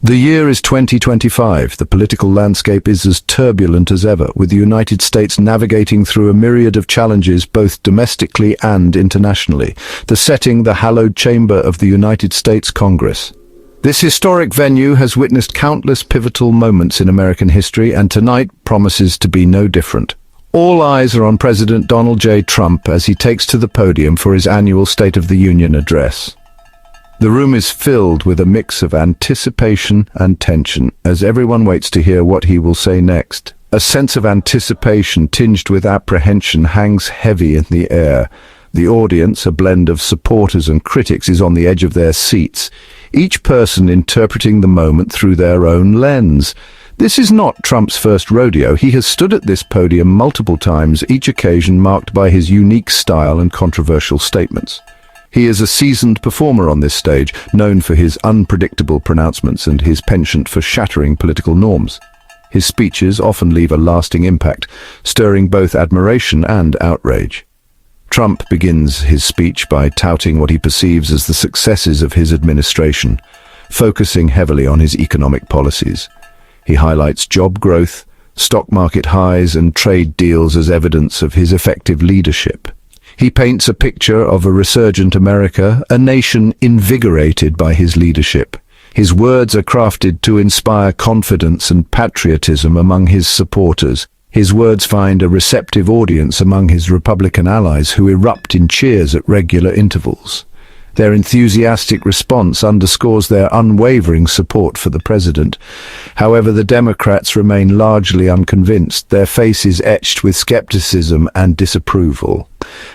The year is 2025. The political landscape is as turbulent as ever, with the United States navigating through a myriad of challenges both domestically and internationally. The setting, the hallowed chamber of the United States Congress. This historic venue has witnessed countless pivotal moments in American history, and tonight promises to be no different. All eyes are on President Donald J. Trump as he takes to the podium for his annual State of the Union address. The room is filled with a mix of anticipation and tension as everyone waits to hear what he will say next. A sense of anticipation tinged with apprehension hangs heavy in the air. The audience, a blend of supporters and critics, is on the edge of their seats, each person interpreting the moment through their own lens. This is not Trump's first rodeo. He has stood at this podium multiple times, each occasion marked by his unique style and controversial statements. He is a seasoned performer on this stage, known for his unpredictable pronouncements and his penchant for shattering political norms. His speeches often leave a lasting impact, stirring both admiration and outrage. Trump begins his speech by touting what he perceives as the successes of his administration, focusing heavily on his economic policies. He highlights job growth, stock market highs, and trade deals as evidence of his effective leadership. He paints a picture of a resurgent America, a nation invigorated by his leadership. His words are crafted to inspire confidence and patriotism among his supporters. His words find a receptive audience among his Republican allies who erupt in cheers at regular intervals. Their enthusiastic response underscores their unwavering support for the president. However, the Democrats remain largely unconvinced, their faces etched with skepticism and disapproval.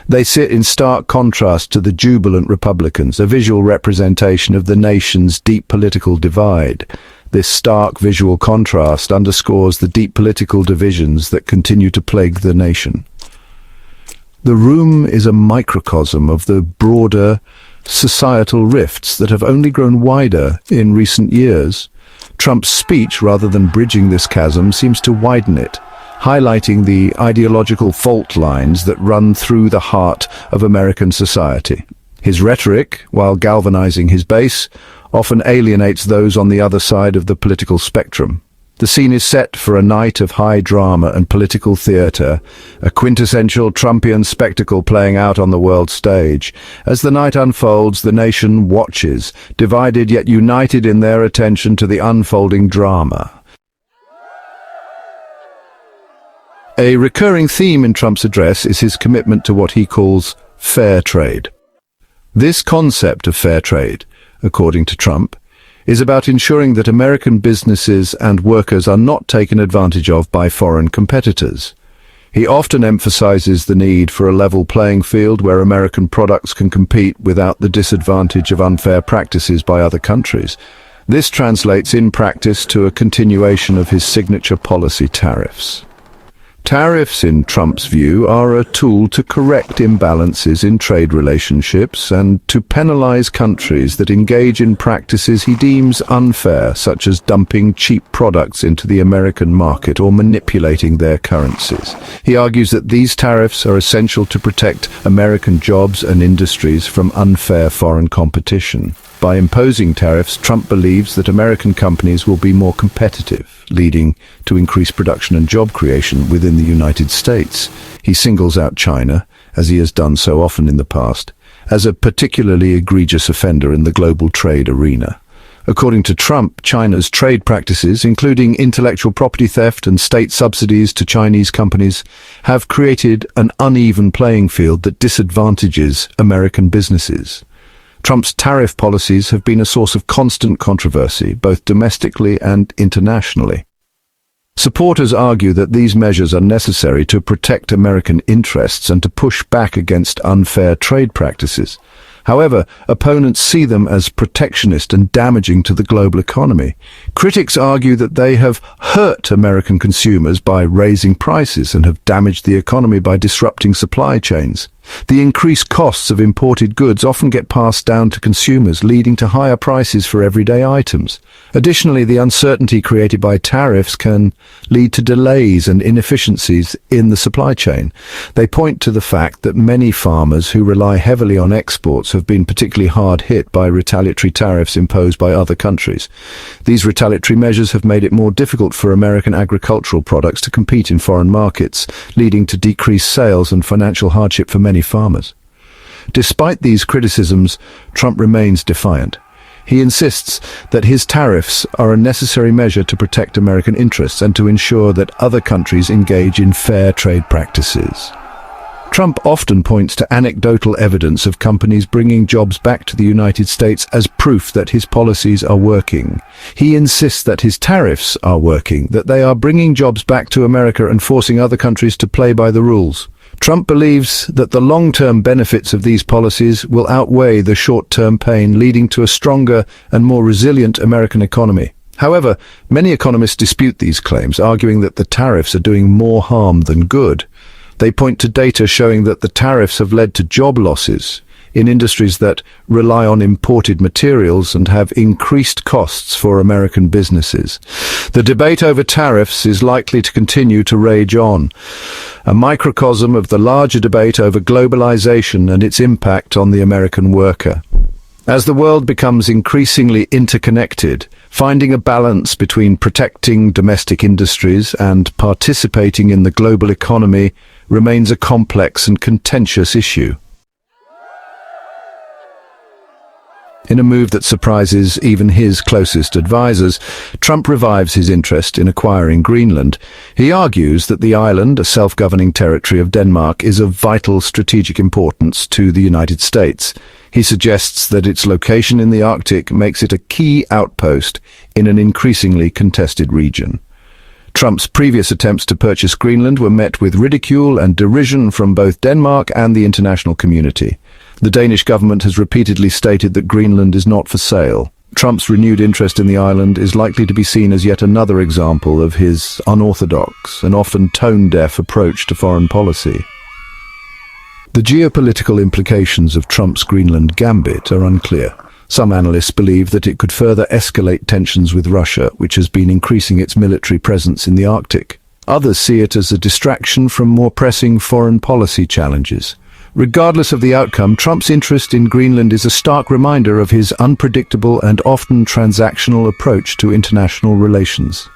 They sit in stark contrast to the jubilant Republicans, a visual representation of the nation's deep political divide. This stark visual contrast underscores the deep political divisions that continue to plague the nation. The room is a microcosm of the broader societal rifts that have only grown wider in recent years. Trump's speech, rather than bridging this chasm, seems to widen it, highlighting the ideological fault lines that run through the heart of American society. His rhetoric, while galvanizing his base, often alienates those on the other side of the political spectrum. The scene is set for a night of high drama and political theater, a quintessential Trumpian spectacle playing out on the world stage. As the night unfolds, the nation watches, divided yet united in their attention to the unfolding drama. A recurring theme in Trump's address is his commitment to what he calls fair trade. This concept of fair trade, according to Trump, is about ensuring that American businesses and workers are not taken advantage of by foreign competitors. He often emphasizes the need for a level playing field where American products can compete without the disadvantage of unfair practices by other countries. This translates in practice to a continuation of his signature policy, tariffs. Tariffs, in Trump's view, are a tool to correct imbalances in trade relationships and to penalize countries that engage in practices he deems unfair, such as dumping cheap products into the American market or manipulating their currencies. He argues that these tariffs are essential to protect American jobs and industries from unfair foreign competition. By imposing tariffs, Trump believes that American companies will be more competitive, leading to increased production and job creation within the United States. He singles out China, as he has done so often in the past, as a particularly egregious offender in the global trade arena. According to Trump, China's trade practices, including intellectual property theft and state subsidies to Chinese companies, have created an uneven playing field that disadvantages American businesses. Trump's tariff policies have been a source of constant controversy, both domestically and internationally. Supporters argue that these measures are necessary to protect American interests and to push back against unfair trade practices. However, opponents see them as protectionist and damaging to the global economy. Critics argue that they have hurt American consumers by raising prices and have damaged the economy by disrupting supply chains. The increased costs of imported goods often get passed down to consumers, leading to higher prices for everyday items. Additionally, the uncertainty created by tariffs can lead to delays and inefficiencies in the supply chain. They point to the fact that many farmers who rely heavily on exports have been particularly hard hit by retaliatory tariffs imposed by other countries. These retaliatory measures have made it more difficult for American agricultural products to compete in foreign markets, leading to decreased sales and financial hardship for many farmers. Despite these criticisms, Trump remains defiant. He insists that his tariffs are a necessary measure to protect American interests and to ensure that other countries engage in fair trade practices. Trump often points to anecdotal evidence of companies bringing jobs back to the United States as proof that his policies are working. He insists that his tariffs are working, that they are bringing jobs back to America and forcing other countries to play by the rules. Trump believes that the long-term benefits of these policies will outweigh the short-term pain, leading to a stronger and more resilient American economy. However, many economists dispute these claims, arguing that the tariffs are doing more harm than good. They point to data showing that the tariffs have led to job losses in industries that rely on imported materials and have increased costs for American businesses. The debate over tariffs is likely to continue to rage on, a microcosm of the larger debate over globalization and its impact on the American worker. As the world becomes increasingly interconnected, finding a balance between protecting domestic industries and participating in the global economy remains a complex and contentious issue. In a move that surprises even his closest advisors, Trump revives his interest in acquiring Greenland. He argues that the island, a self-governing territory of Denmark, is of vital strategic importance to the United States. He suggests that its location in the Arctic makes it a key outpost in an increasingly contested region. Trump's previous attempts to purchase Greenland were met with ridicule and derision from both Denmark and the international community. The Danish government has repeatedly stated that Greenland is not for sale. Trump's renewed interest in the island is likely to be seen as yet another example of his unorthodox and often tone-deaf approach to foreign policy. The geopolitical implications of Trump's Greenland gambit are unclear. Some analysts believe that it could further escalate tensions with Russia, which has been increasing its military presence in the Arctic. Others see it as a distraction from more pressing foreign policy challenges. Regardless of the outcome, Trump's interest in Greenland is a stark reminder of his unpredictable and often transactional approach to international relations.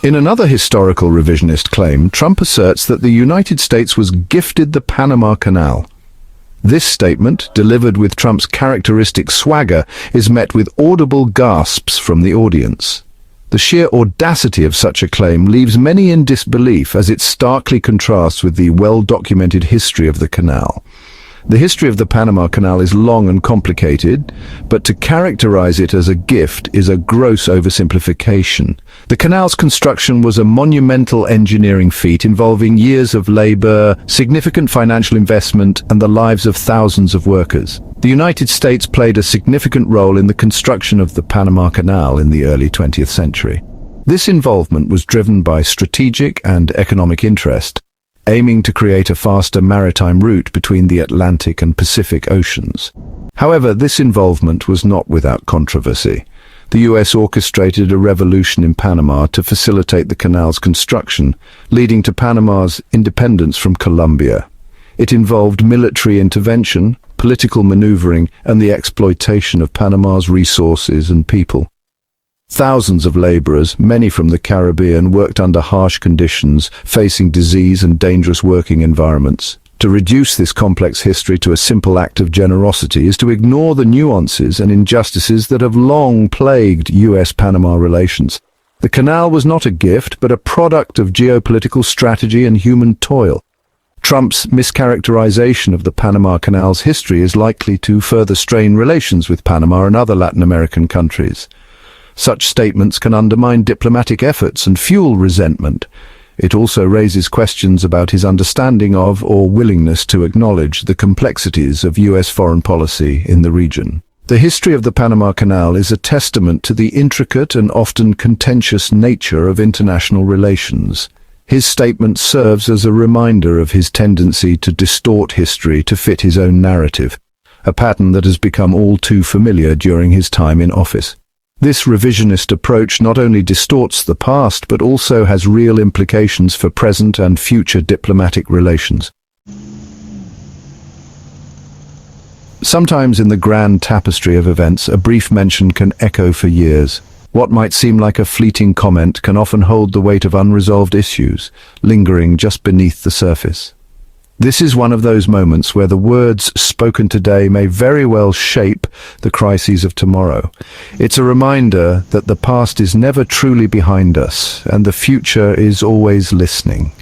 In another historical revisionist claim, Trump asserts that the United States was gifted the Panama Canal. This statement, delivered with Trump's characteristic swagger, is met with audible gasps from the audience. The sheer audacity of such a claim leaves many in disbelief, as it starkly contrasts with the well-documented history of the canal. The history of the Panama Canal is long and complicated, but to characterize it as a gift is a gross oversimplification. The canal's construction was a monumental engineering feat involving years of labor, significant financial investment, and the lives of thousands of workers. The United States played a significant role in the construction of the Panama Canal in the early 20th century. This involvement was driven by strategic and economic interest, aiming to create a faster maritime route between the Atlantic and Pacific Oceans. However, this involvement was not without controversy. The US orchestrated a revolution in Panama to facilitate the canal's construction, leading to Panama's independence from Colombia. It involved military intervention, political maneuvering, and the exploitation of Panama's resources and people. Thousands of laborers, many from the Caribbean, worked under harsh conditions, facing disease and dangerous working environments. To reduce this complex history to a simple act of generosity is to ignore the nuances and injustices that have long plagued US-Panama relations. The canal was not a gift, but a product of geopolitical strategy and human toil. Trump's mischaracterization of the Panama Canal's history is likely to further strain relations with Panama and other Latin American countries. Such statements can undermine diplomatic efforts and fuel resentment. It also raises questions about his understanding of or willingness to acknowledge the complexities of US foreign policy in the region. The history of the Panama Canal is a testament to the intricate and often contentious nature of international relations. His statement serves as a reminder of his tendency to distort history to fit his own narrative, a pattern that has become all too familiar during his time in office. This revisionist approach not only distorts the past but also has real implications for present and future diplomatic relations. Sometimes in the grand tapestry of events, a brief mention can echo for years. What might seem like a fleeting comment can often hold the weight of unresolved issues, lingering just beneath the surface. This is one of those moments where the words spoken today may very well shape the crises of tomorrow. It's a reminder that the past is never truly behind us, and the future is always listening.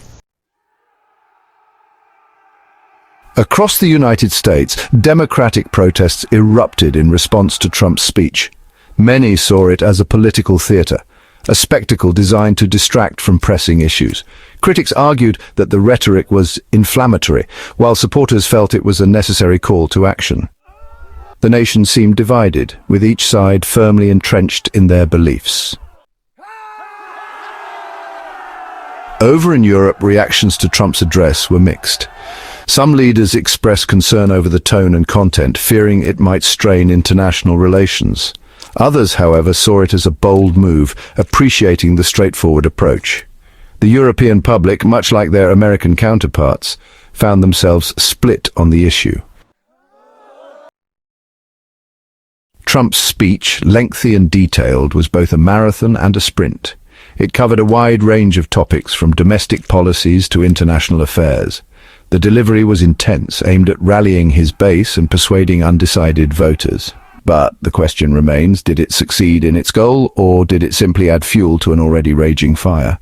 Across the United States, Democratic protests erupted in response to Trump's speech. Many saw it as a political theater, a spectacle designed to distract from pressing issues. Critics argued that the rhetoric was inflammatory, while supporters felt it was a necessary call to action. The nation seemed divided, with each side firmly entrenched in their beliefs. Over in Europe, reactions to Trump's address were mixed. Some leaders expressed concern over the tone and content, fearing it might strain international relations. Others, however, saw it as a bold move, appreciating the straightforward approach. The European public, much like their American counterparts, found themselves split on the issue. Trump's speech, lengthy and detailed, was both a marathon and a sprint. It covered a wide range of topics, from domestic policies to international affairs. The delivery was intense, aimed at rallying his base and persuading undecided voters. But the question remains, did it succeed in its goal, or did it simply add fuel to an already raging fire?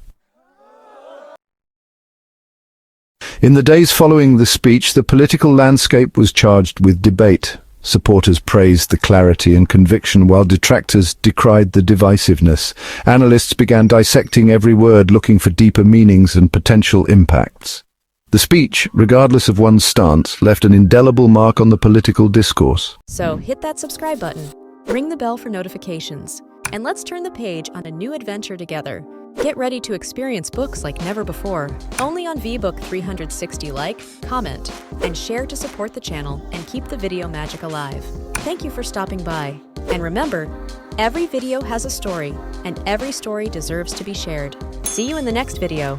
In the days following the speech, the political landscape was charged with debate. Supporters praised the clarity and conviction, while detractors decried the divisiveness. Analysts began dissecting every word, looking for deeper meanings and potential impacts. The speech, regardless of one's stance, left an indelible mark on the political discourse. So hit that subscribe button, ring the bell for notifications, and let's turn the page on a new adventure together. Get ready to experience books like never before, only on VBook 360. Like, comment, and share to support the channel and keep the video magic alive. Thank you for stopping by. And remember, every video has a story, and every story deserves to be shared. See you in the next video.